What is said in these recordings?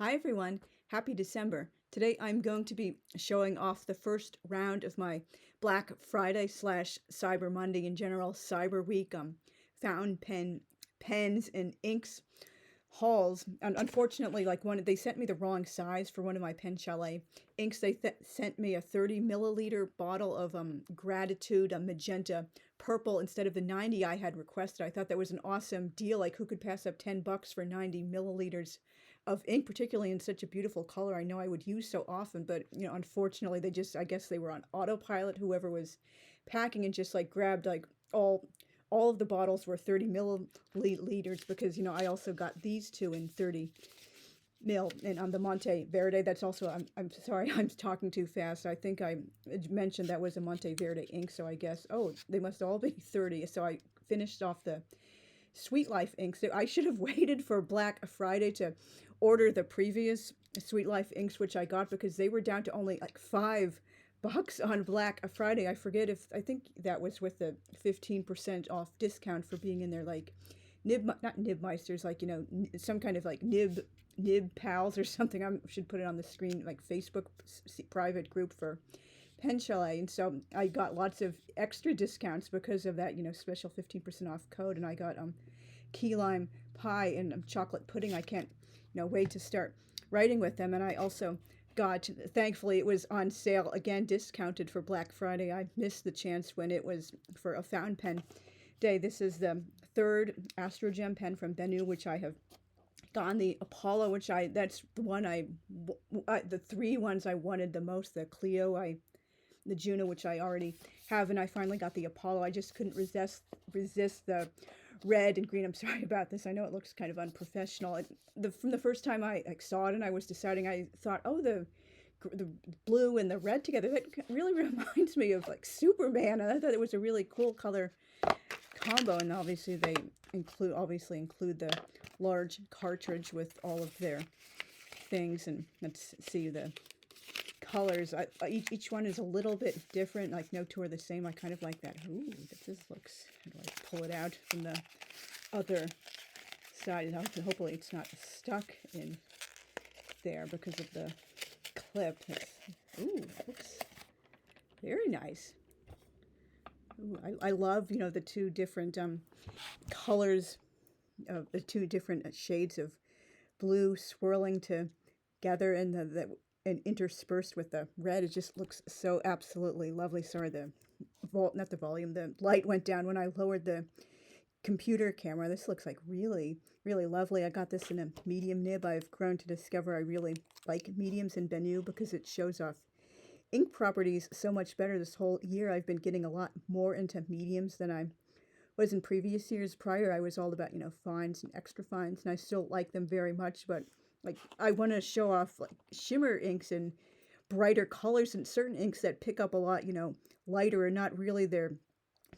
Hi everyone, happy December. Today I'm going to be showing off the first round of my Black Friday slash Cyber Monday in general, Cyber Week, fountain pen, pens and inks hauls. And unfortunately, they sent me the wrong size for one of my pen chalet inks. They sent me a 30 milliliter bottle of Gratitude, magenta purple instead of the 90 I had requested. I thought that was an awesome deal. Like, who could pass up $10 for 90 milliliters of ink, particularly in such a beautiful color I know I would use so often. But unfortunately, I guess they were on autopilot, whoever was packing, and just like grabbed like all of the bottles were 30 milliliters, because I also got these two in 30 mil. And on the Monteverde, that's also, I'm sorry, I'm talking too fast. I think I mentioned that was a Monteverde ink, so I guess, oh, they must all be 30. So I finished off the Sweet Life inks. So I should have waited for Black Friday to order the previous Sweet Life inks, which I got, because they were down to only like $5 on Black Friday. I think that was with the 15% off discount for being in there, like not Nibmeisters, like some kind of like nib pals or something. I should put it on the screen, like Facebook private group for Pen Chalet. And so I got lots of extra discounts because of that special 15% off code. And I got key lime pie and chocolate pudding. I can't wait to start writing with them. And I also got, thankfully it was on sale again, discounted for Black Friday. I missed the chance when it was for a fountain pen day. This is the third Astrogem pen from BENU, which I have gotten. The Apollo, that's the one the three ones I wanted the most. The Clio, the Juno, which I already have, and I finally got the Apollo. I just couldn't resist the red and green. I'm sorry about this. I know it looks kind of unprofessional. From the first time I saw it and I was deciding, I thought, oh, the blue and the red together, that really reminds me of like Superman. And I thought it was a really cool color combo. And obviously they include the large cartridge with all of their things. And let's see the colors. Each one is a little bit different, like no two are the same. I kind of like that. Ooh, this looks, how do I pull it out from the other side? Hopefully it's not stuck in there because of the clip. Ooh, looks very nice. Ooh, I love, the two different colors of the two different shades of blue swirling together, and and interspersed with the red. It just looks so absolutely lovely. Sorry, the light went down when I lowered the computer camera. This looks like really, really lovely. I got this in a medium nib. I've grown to discover I really like mediums in BENU because it shows off ink properties so much better. This whole year I've been getting a lot more into mediums than I was in previous years. Prior I was all about, fines and extra fines, and I still like them very much, but like, I want to show off like shimmer inks and brighter colors, and certain inks that pick up a lot, lighter, and not really their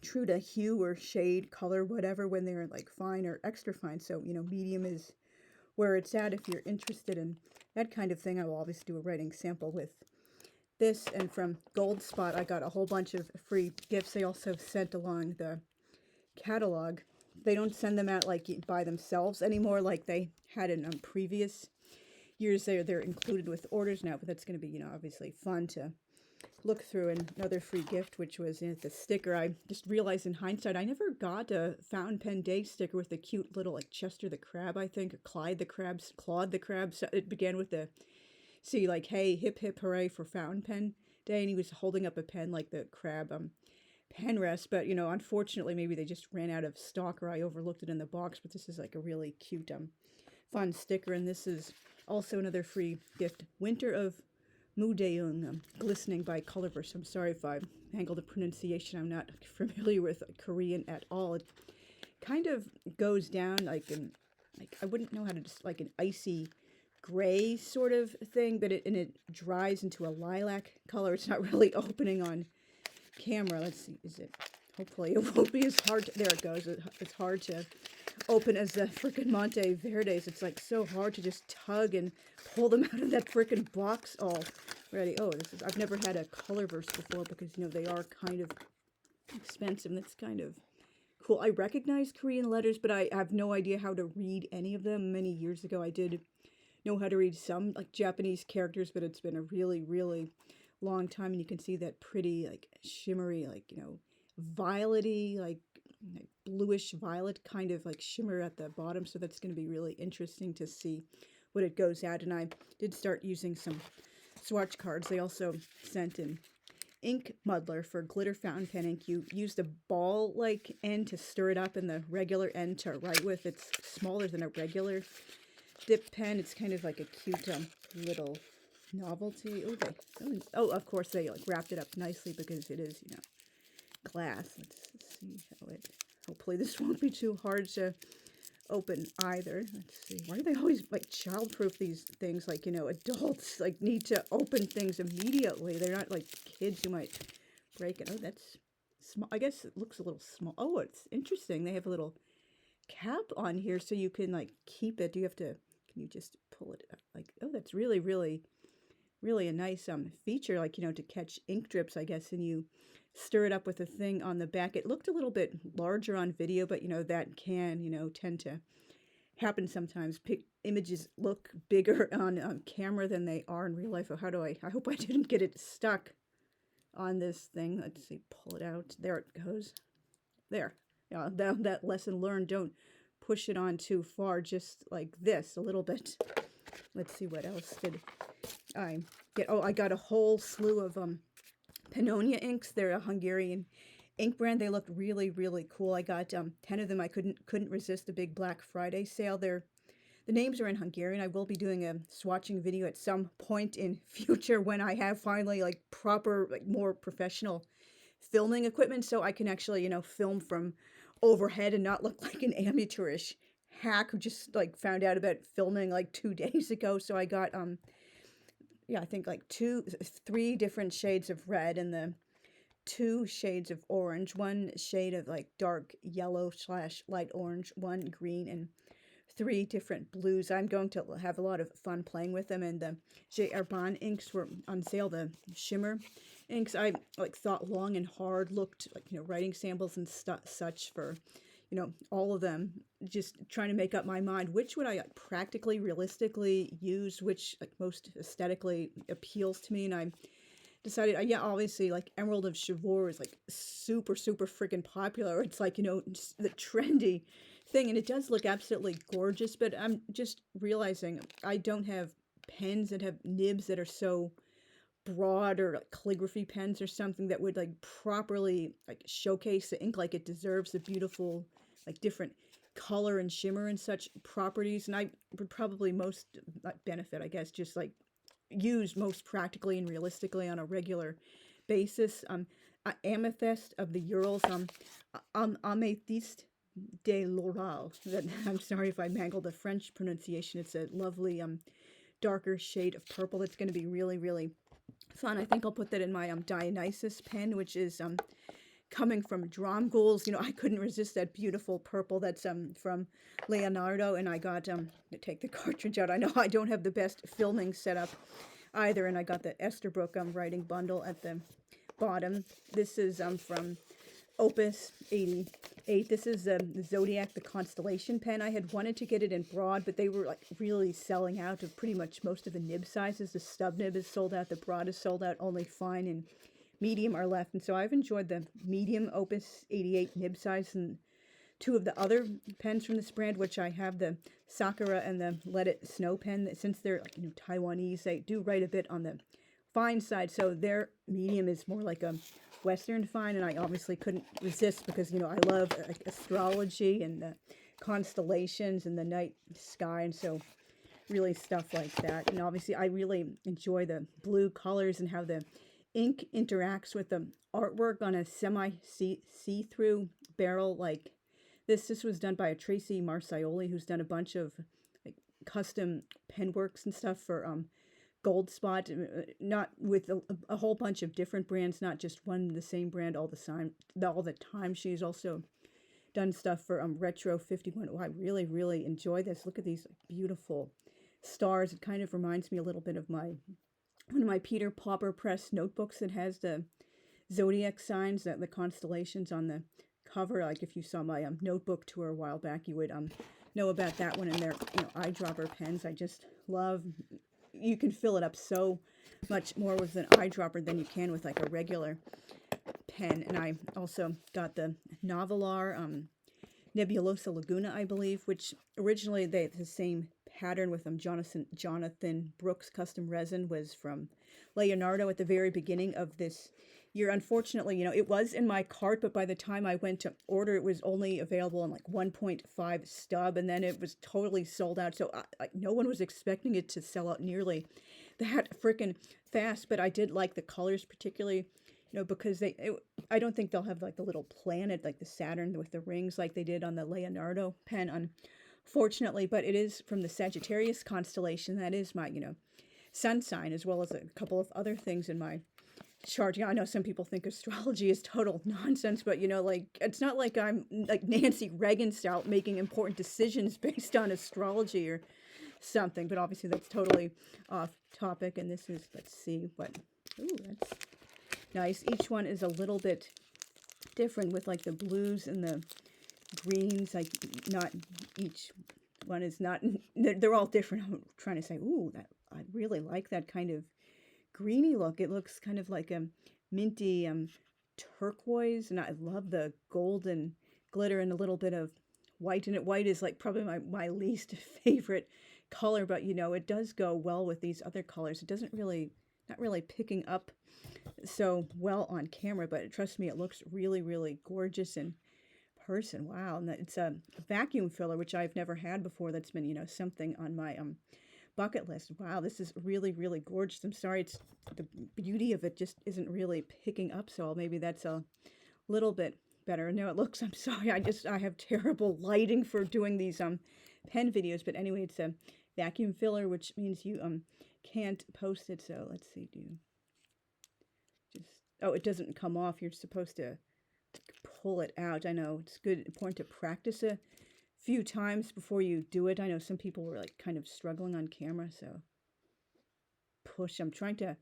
true to hue or shade color, whatever, when they're like fine or extra fine. So, medium is where it's at if you're interested in that kind of thing. I will always do a writing sample with this. And from Goldspot, I got a whole bunch of free gifts. They also sent along the catalog. They don't send them out like by themselves anymore, like they had in previous years. They're included with orders now, but that's going to be, obviously fun to look through. And another free gift, which was the sticker. I just realized in hindsight, I never got a Fountain Pen Day sticker with the cute little, like, Chester the Crab, I think, or Claude the Crab. So it began with like, hey, hip hip hooray for Fountain Pen Day, and he was holding up a pen like the crab pen rest. But unfortunately, maybe they just ran out of stock, or I overlooked it in the box. But this is like a really cute fun sticker. And this is also another free gift, Winter of Mudeung, glistening by Colorverse. I'm sorry if I mangled the pronunciation. I'm not familiar with Korean at all. It kind of goes down like I wouldn't know how to just, like, an icy gray sort of thing, but it dries into a lilac color. It's not really opening on camera. Let's see, hopefully it won't be as hard there it goes. It's hard to open as the frickin' Monteverdes. It's like so hard to just tug and pull them out of that frickin' box already. Oh, I've never had a Colorverse before, because they are kind of expensive, and that's kind of cool. I recognize Korean letters, but I have no idea how to read any of them. Many years ago I did know how to read some like Japanese characters, but it's been a really, really long time. And you can see that pretty like shimmery, like, you know, violety, like bluish violet kind of like shimmer at the bottom. So that's going to be really interesting to see what it goes at. And I did start using some swatch cards. They also sent an ink muddler for glitter fountain pen ink. You use the ball-like end to stir it up and the regular end to write with. It's smaller than a regular dip pen. It's kind of like a cute little novelty. Oh, of course they like wrapped it up nicely because it is, you know, glass. Let's see how it. Hopefully this won't be too hard to open either. Let's see. Why do they always like childproof these things? Like, you know, adults like need to open things immediately. They're not like kids who might break it. Oh, that's small. I guess it looks a little small. Oh, it's interesting. They have a little cap on here so you can like keep it. Do you have to? Can you just pull it up? Like, oh, that's really, really, really a nice feature. Like, you know, to catch ink drips, I guess, and you stir it up with a thing on the back. It looked a little bit larger on video, but, you know, that can, you know, tend to happen sometimes. Images look bigger on camera than they are in real life. Oh, how do I hope I didn't get it stuck on this thing. Let's see, pull it out. There it goes. There. Yeah, that lesson learned. Don't push it on too far, just like this, a little bit. Let's see, what else did I get? Oh, I got a whole slew of Pennonia inks. They're a Hungarian ink brand. They looked really, really cool. I got 10 of them. I couldn't resist the big Black Friday sale. The names are in Hungarian. I will be doing a swatching video at some point in future when I have finally like proper, like more professional filming equipment, so I can actually, you know, film from overhead and not look like an amateurish hack who just like found out about filming like 2 days ago. So I got yeah, I think like 3 different shades of red and the 2 shades of orange, 1 shade of like dark yellow / light orange, 1 green, and 3 different blues. I'm going to have a lot of fun playing with them. And the J. Arbon inks were on sale, the shimmer inks. I like thought long and hard, looked like, you know, writing samples and such for, you know, all of them, just trying to make up my mind which would I like, practically, realistically use, which like most aesthetically appeals to me. And I decided, yeah, obviously like Emerald of Chivor is like super freaking popular. It's like, you know, just the trendy thing, and it does look absolutely gorgeous, but I'm just realizing I don't have pens that have nibs that are so broad, or like calligraphy pens or something that would like properly like showcase the ink like it deserves, the beautiful like different color and shimmer and such properties. And I would probably most benefit, I guess, just like used most practically and realistically on a regular basis. Amethyst of the Urals, Amethyst de l'Oral. I'm sorry if I mangled the French pronunciation. It's a lovely darker shade of purple. It's going to be really, really fun. I think I'll put that in my Dionysus pen, which is coming from Dromgools. You know, I couldn't resist that beautiful purple that's from Leonardo, and I got to take the cartridge out. I know I don't have the best filming setup either, and I got the Esterbrook writing bundle at the bottom. This is from Opus 88. This is the Zodiac, the Constellation pen. I had wanted to get it in broad, but they were like really selling out of pretty much most of the nib sizes. The stub nib is sold out, the broad is sold out, only fine and medium are left. And so I've enjoyed the medium Opus 88 nib size, and 2 of the other pens from this brand, which I have the Sakura and the Let It Snow pen. Since they're like, you know, Taiwanese, they do write a bit on the fine side, so their medium is more like a Western fine, and I obviously couldn't resist because, you know, I love like astrology and the constellations and the night sky, and so really stuff like that. And obviously I really enjoy the blue colors and how the ink interacts with the artwork on a semi see-through barrel like this. This was done by a Tracy Marcioli, who's done a bunch of like custom pen works and stuff for Goldspot, not with a whole bunch of different brands, not just one the same brand all the time. She's also done stuff for Retro 51. Oh, I really, really enjoy this. Look at these beautiful stars. It kind of reminds me a little bit of one of my Peter Pauper Press notebooks that has the zodiac signs, the constellations on the cover. Like if you saw my notebook tour a while back, you would know about that one, and their eyedropper pens. I just love. You can fill it up so much more with an eyedropper than you can with like a regular pen. And I also got the Nahvular Nebulosa Laguna, I believe, which originally they had the same pattern with them. Jonathan Brooks custom resin was from Leonardo at the very beginning of this year. Unfortunately, it was in my cart, but by the time I went to order, it was only available in like 1.5 stub, and then it was totally sold out. So no one was expecting it to sell out nearly that freaking fast. But I did like the colors, particularly, because I don't think they'll have like the little planet, like the Saturn with the rings, like they did on the Leonardo pen, unfortunately. But it is from the Sagittarius constellation. That is my, sun sign, as well as a couple of other things in my chart. I know some people think astrology is total nonsense, but like it's not like I'm like Nancy Reagan style making important decisions based on astrology or something. But obviously that's totally off topic. And this is, let's see what. Ooh, that's nice. Each one is a little bit different with like the blues and the greens. Like not each one is not. They're all different. I'm trying to say, ooh, that I really like that kind of greeny look. It looks kind of like a minty turquoise, and I love the golden glitter and a little bit of white in it. White is like probably my least favorite color, but it does go well with these other colors. It doesn't really, not really picking up so well on camera, but trust me, it looks really, really gorgeous in person. Wow. And it's a vacuum filler, which I've never had before. That's been, something on my bucket list. Wow, this is really, really gorgeous. I'm sorry, it's the beauty of it just isn't really picking up, so maybe that's a little bit better. No, it looks, I'm sorry, I have terrible lighting for doing these pen videos, but anyway, it's a vacuum filler, which means you can't post it. So let's see, it doesn't come off. You're supposed to pull it out. I know it's important to practice a few times before you do it. I know some people were like kind of struggling on camera, so push. I'm trying to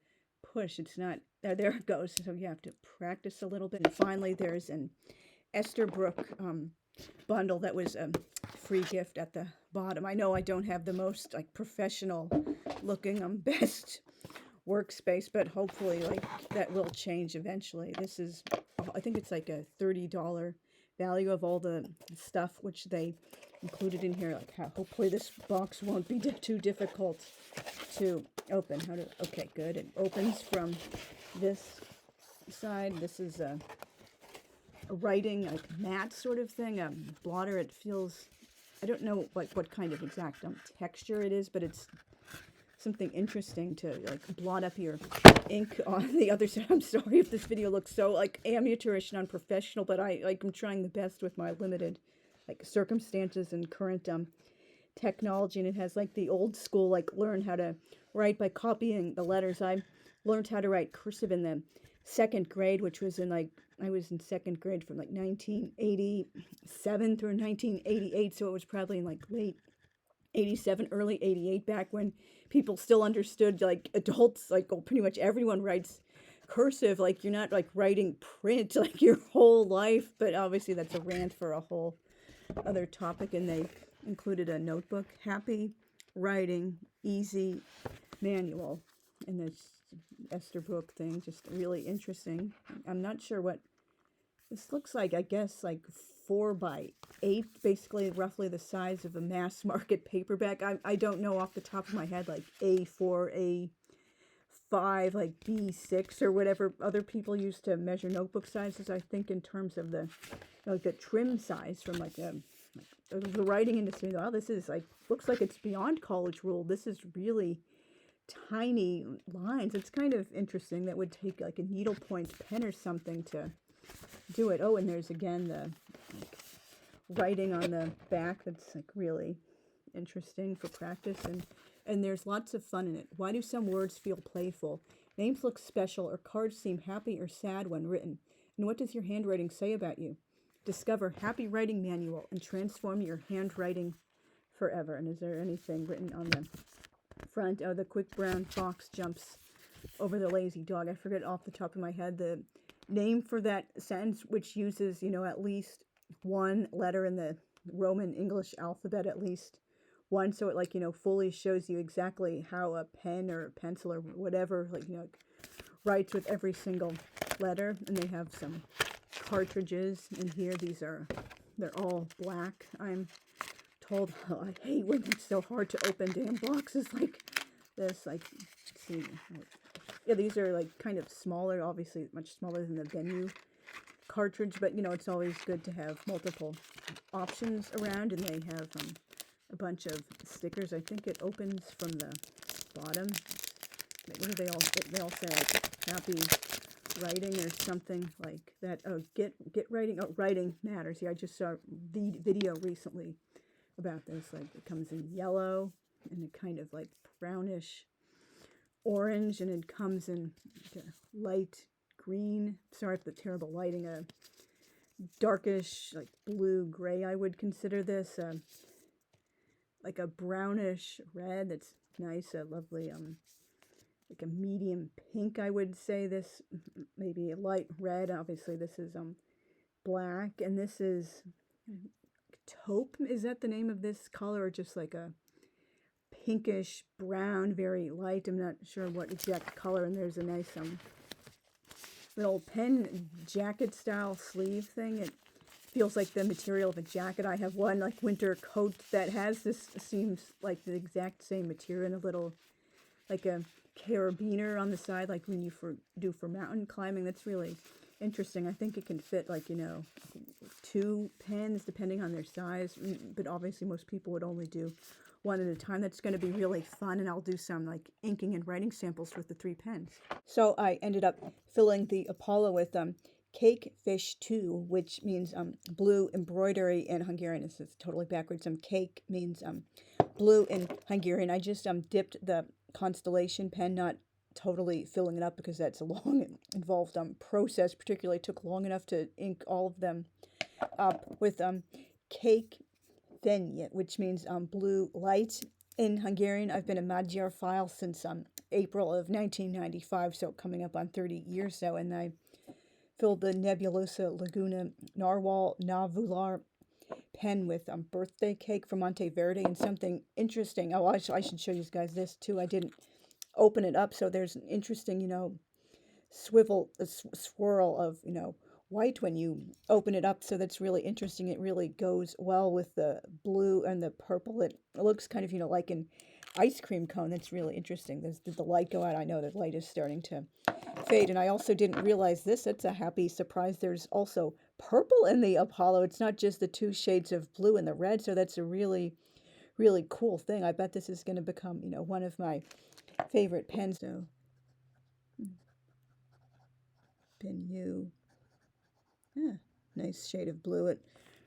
push. It's not there it goes. So you have to practice a little bit. And finally, there's an Esterbrook bundle that was a free gift at the bottom. I know I don't have the most like professional looking best workspace, but hopefully like that will change eventually. This is, I think it's like a $30 value of all the stuff which they included in here. Like hopefully this box won't be too difficult to open. Okay, good. It opens from this side. This is a writing like matte sort of thing, a blotter. It feels, I don't know like what kind of exact texture it is, but it's something interesting to like blot up your ink on the other side. I'm sorry if this video looks so like amateurish and unprofessional, but I'm trying the best with my limited like circumstances and current technology. And it has like the old school like learn how to write by copying the letters. I learned how to write cursive in the second grade, which was in like, I was in second grade from like 1987 through 1988, so it was probably in like late 87, early 88, back when people still understood, like adults, like pretty much everyone writes cursive, like you're not like writing print like your whole life. But obviously that's a rant for a whole other topic. And they included a notebook, Happy Writing Easy Manual, and this Esterbrook thing, just really interesting. I'm not sure what this looks like. I guess like 4x8, basically roughly the size of a mass market paperback. I don't know off the top of my head, like A4, A5, like B6 or whatever other people used to measure notebook sizes. I think in terms of the like the trim size from like the writing industry. Oh, this is like, looks like it's beyond college rule. This is really tiny lines. It's kind of interesting. That would take like a needlepoint pen or something to do it. Oh, and there's again the writing on the back that's like really interesting for practice, and there's lots of fun in it. Why do some words feel playful? Names look special, or cards seem happy or sad when written. And what does your handwriting say about you? Discover Happy Writing Manual and transform your handwriting forever. And is there anything written on the front? Oh, the quick brown fox jumps over the lazy dog. I forget off the top of my head the name for that sentence, which uses, at least one letter in the Roman English alphabet at least once, so it like, you know, fully shows you exactly how a pen or a pencil or whatever, like, you know, writes with every single letter. And they have some cartridges in here. They're all black. I'm told, oh, I hate when it's so hard to open damn boxes like this. Like, see, yeah, these are like kind of smaller, obviously much smaller than the BENU cartridge, but you know, it's always good to have multiple options around. And they have a bunch of stickers. I think it opens from the bottom. What do they all say, like happy writing or something like that. Oh, get writing. Oh, writing matters. Yeah, I just saw the video recently about this. Like, it comes in yellow and a kind of like brownish orange, and it comes in like a light green. Sorry for the terrible lighting. A darkish, like blue gray, I would consider this. Like a brownish red. That's nice. A lovely like a medium pink, I would say. This maybe a light red. Obviously, this is black, and this is taupe. Is that the name of this color, or just like a pinkish brown, very light? I'm not sure what exact color. And there's a nice little pen jacket style sleeve thing. It feels like the material of a jacket. I have one like winter coat that has this, seems like the exact same material, and a little like a carabiner on the side, like when you do for mountain climbing. That's really interesting. I think it can fit, like, you know, 2 pens depending on their size, but obviously most people would only do 1 at a time. That's going to be really fun, and I'll do some like inking and writing samples with the 3 pens. So I ended up filling the Apollo with cake fish 2, which means blue embroidery in Hungarian. This is totally backwards. Cake means blue in Hungarian. I just dipped the Constellation pen, not totally filling it up because that's a long involved process. Particularly took long enough to ink all of them up with cake Pennonia, which means blue light in Hungarian. I've been a Magyar file since April of 1995, so coming up on 30 years so, and I filled the Nebulosa Laguna Nahvular pen with birthday cake from Monteverde. And something interesting, oh, I should show you guys this too. I didn't open it up, so there's an interesting, you know, swirl of, you know, white when you open it up, so that's really interesting. It really goes well with the blue and the purple. It looks kind of, you know, like an ice cream cone. That's really interesting. Did the light go out? I know the light is starting to fade. And I also didn't realize this. It's a happy surprise. There's also purple in the Apollo. It's not just the 2 shades of blue and the red, so that's a really, really cool thing. I bet this is going to become, you know, one of my favorite pens. So, BENU. Yeah, nice shade of blue. It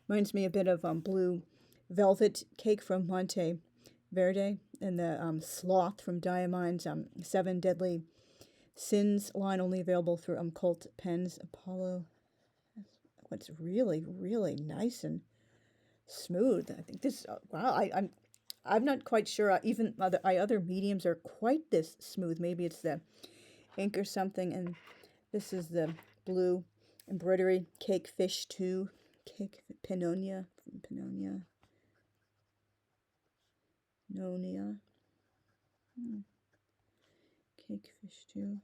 reminds me a bit of blue velvet cake from Monteverde, and the sloth from Diamine's 7 Deadly Sins line, only available through Cult Pens. Apollo. What's really, really nice and smooth. I think this. Wow, I'm not quite sure. Even other mediums are quite this smooth. Maybe it's the ink or something. And this is the blue embroidery cake fish 2, cake Pennonia from Pennonia. Cake fish 2.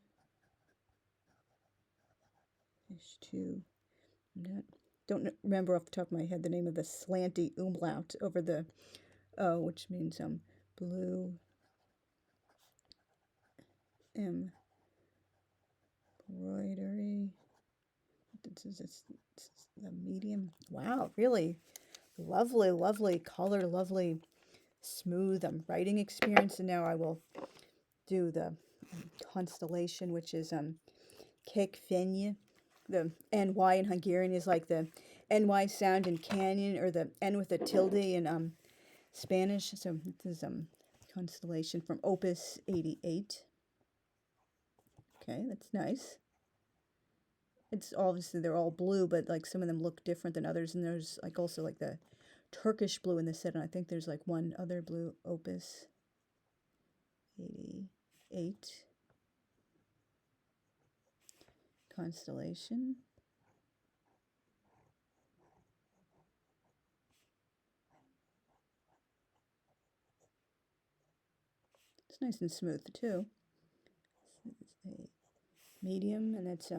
Fish 2. Don't remember off the top of my head the name of the slanty umlaut over the O, which means blue embroidery. This is the medium. Wow, really lovely, lovely color, lovely smooth writing experience. And now I will do the Constellation, which is cake Fenya. The NY in Hungarian is like the NY sound in canyon, or the N with a tilde in Spanish. So this is Constellation from Opus 88. Okay, that's nice. It's obviously they're all blue, but like some of them look different than others. And there's like also like the Turkish blue in the set, and I think there's like one other blue. Opus 88. Constellation. nice and smooth too. This is a medium, and that's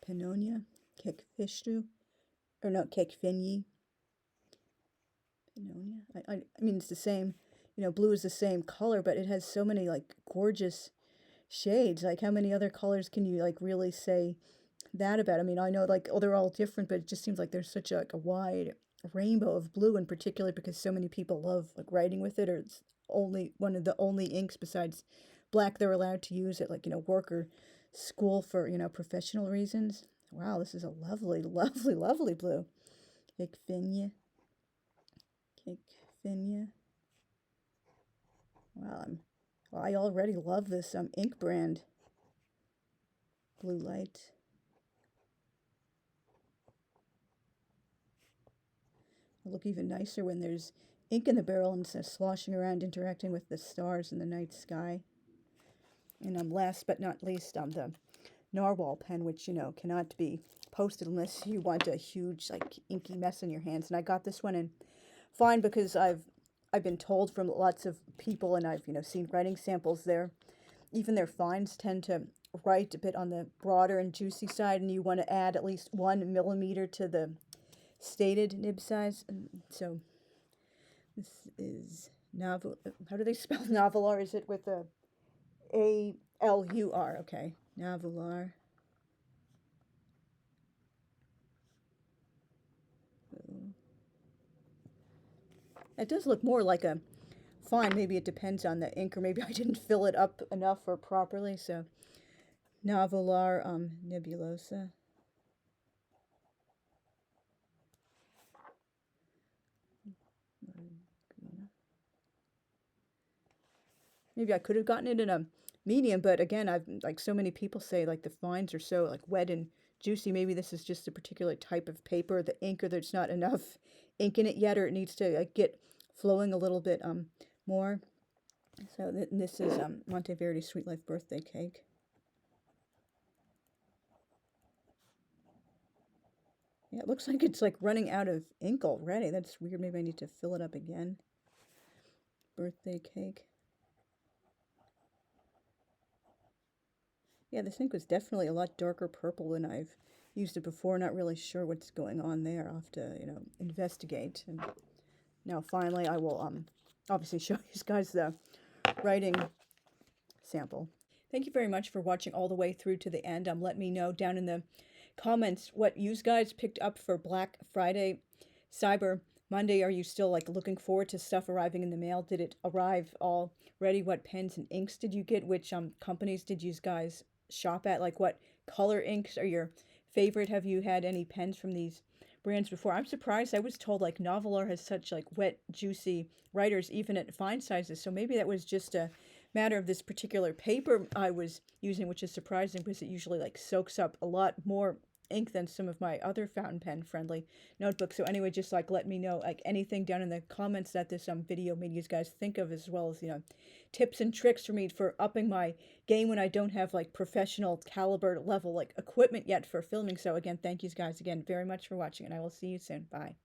Pennonia, Kekfishtu, or no, Kekfinyi. Pennonia. I mean, it's the same, blue is the same color, but it has so many like gorgeous shades. Like, how many other colors can you like really say that about? I mean, I know like, oh, they're all different, but it just seems like there's such a, like a wide rainbow of blue in particular, because so many people love like writing with it, or it's only one of the only inks besides black they're allowed to use at like, work or school for, professional reasons. Wow, this is a lovely, lovely, lovely blue. Kekfinya. Kekfinya. Wow, I already love this ink brand. Blue light. It'll look even nicer when there's ink in the barrel instead of sloshing around interacting with the stars in the night sky. And last but not least, the narwhal pen, which, cannot be posted unless you want a huge, like, inky mess in your hands. And I got this one in fine because I've been told from lots of people, and I've, seen writing samples there, even their fines tend to write a bit on the broader and juicy side, and you want to add at least 1 millimeter to the stated nib size. And so this is Nahvular. How do they spell Nahvular? Is it with a ALUR? Okay, Nahvular. It does look more like a fine. Maybe it depends on the ink, or maybe I didn't fill it up enough or properly. So Nahvular Nebulosa. Maybe I could have gotten it in a medium, but again, I've like so many people say like the fines are so like wet and juicy. Maybe this is just a particular type of paper, the ink, or there's not enough ink in it yet, or it needs to like get flowing a little bit more. So this is Monteverde Sweet Life birthday cake. Yeah, it looks like it's like running out of ink already. That's weird. Maybe I need to fill it up again. Birthday cake. Yeah, this ink was definitely a lot darker purple than I've used it before. Not really sure what's going on there. I'll have to, investigate. And now finally I will obviously show you guys the writing sample. Thank you very much for watching all the way through to the end. Let me know down in the comments what you guys picked up for Black Friday, Cyber Monday. Are you still like looking forward to stuff arriving in the mail? Did it arrive all ready? What pens and inks did you get? Which companies did you guys shop at? Like, what color inks are your favorite? Have you had any pens from these brands before? I'm surprised. I was told like Nahvular has such like wet, juicy writers even at fine sizes. So maybe that was just a matter of this particular paper I was using, which is surprising because it usually like soaks up a lot more ink than some of my other fountain pen friendly notebooks. So anyway, just like let me know like anything down in the comments that this video made you guys think of, as well as tips and tricks for me for upping my game when I don't have like professional caliber level like equipment yet for filming. So again, thank you guys again very much for watching, and I will see you soon. Bye.